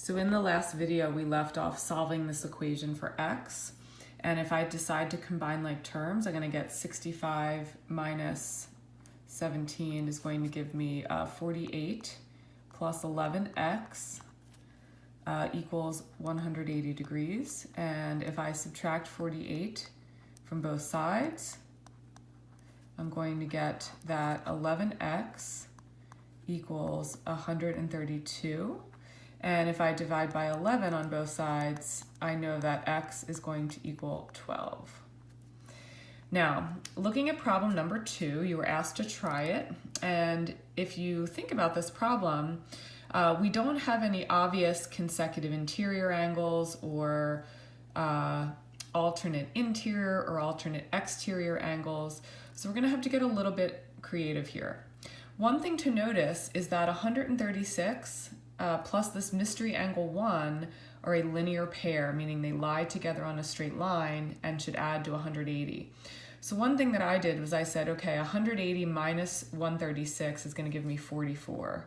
So in the last video, we left off solving this equation for x. And if I decide to combine like terms, I'm going to get 65 minus 17 is going to give me 48 plus 11x equals 180 degrees. And if I subtract 48 from both sides, I'm going to get that 11x equals 132. And if I divide by 11 on both sides, I know that x is going to equal 12. Now, looking at problem number 2, you were asked to try it. And if you think about this problem, we don't have any obvious consecutive interior angles or alternate interior or alternate exterior angles. So we're going to have to get a little bit creative here. One thing to notice is that 136 plus this mystery angle 1 are a linear pair, meaning they lie together on a straight line and should add to 180. So one thing that I did was I said, okay, 180 minus 136 is going to give me 44.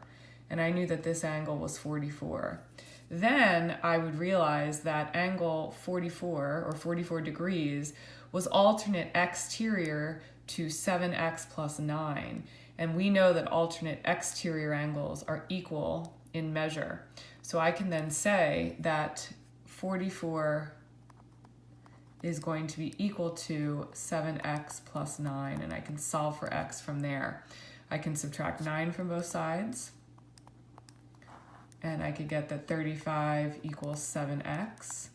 And I knew that this angle was 44. Then I would realize that angle 44 or 44 degrees was alternate exterior to 7x plus 9. And we know that alternate exterior angles are equal in measure. So I can then say that 44 is going to be equal to 7x plus 9, and I can solve for x from there. I can subtract 9 from both sides, and I could get that 35 equals 7x.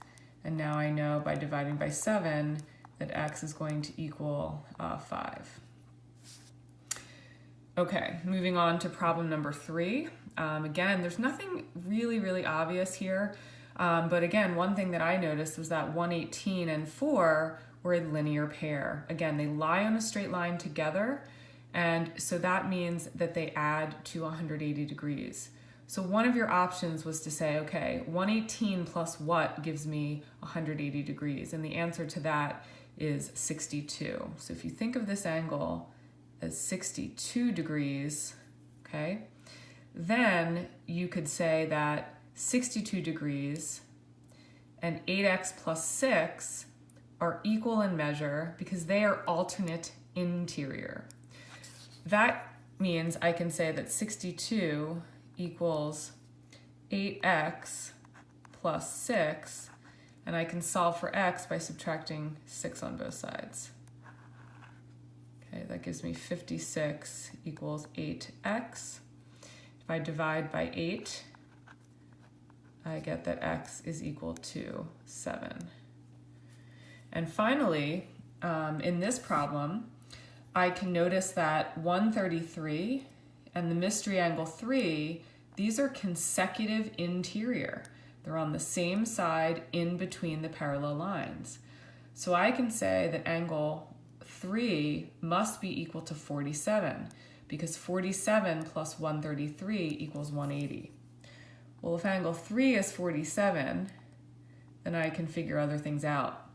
And now I know by dividing by 7 that x is going to equal 5. Okay, moving on to problem number 3. Again, there's nothing really obvious here. But again, one thing that I noticed was that 118 and 4 were a linear pair. Again, they lie on a straight line together. And so that means that they add to 180 degrees. So one of your options was to say, okay, 118 plus what gives me 180 degrees? And the answer to that is 62. So if you think of this angle as 62 degrees, okay, then you could say that 62 degrees and 8x plus 6 are equal in measure because they are alternate interior. That means I can say that 62 equals 8x plus 6, and I can solve for x by subtracting 6 on both sides. Okay, that gives me 56 equals 8x. If I divide by 8, I get that x is equal to 7. And finally, in this problem, I can notice that 133 and the mystery angle 3, these are consecutive interior. They're on the same side in between the parallel lines. So I can say that angle 3 must be equal to 47 because 47 plus 133 equals 180. Well, if angle 3 is 47, then I can figure other things out.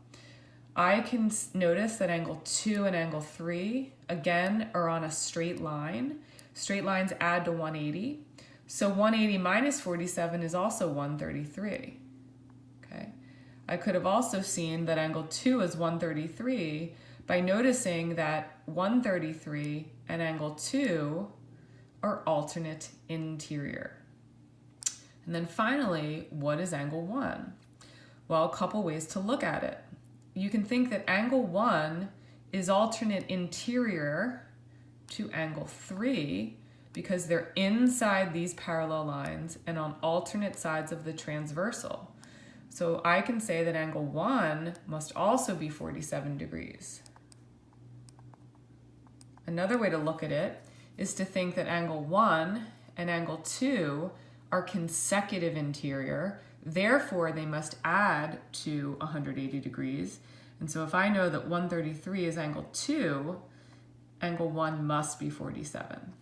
I can notice that angle 2 and angle 3, again, are on a straight line. Straight lines add to 180. So 180 minus 47 is also 133. Okay. I could have also seen that angle 2 is 133 by noticing that 133 and angle 2 are alternate interior. And then finally, what is angle 1? Well, a couple ways to look at it. You can think that angle 1 is alternate interior to angle 3 because they're inside these parallel lines and on alternate sides of the transversal. So I can say that angle 1 must also be 47 degrees. Another way to look at it is to think that angle 1 and angle 2 are consecutive interior, therefore they must add to 180 degrees. And so if I know that 133 is angle 2, angle 1 must be 47.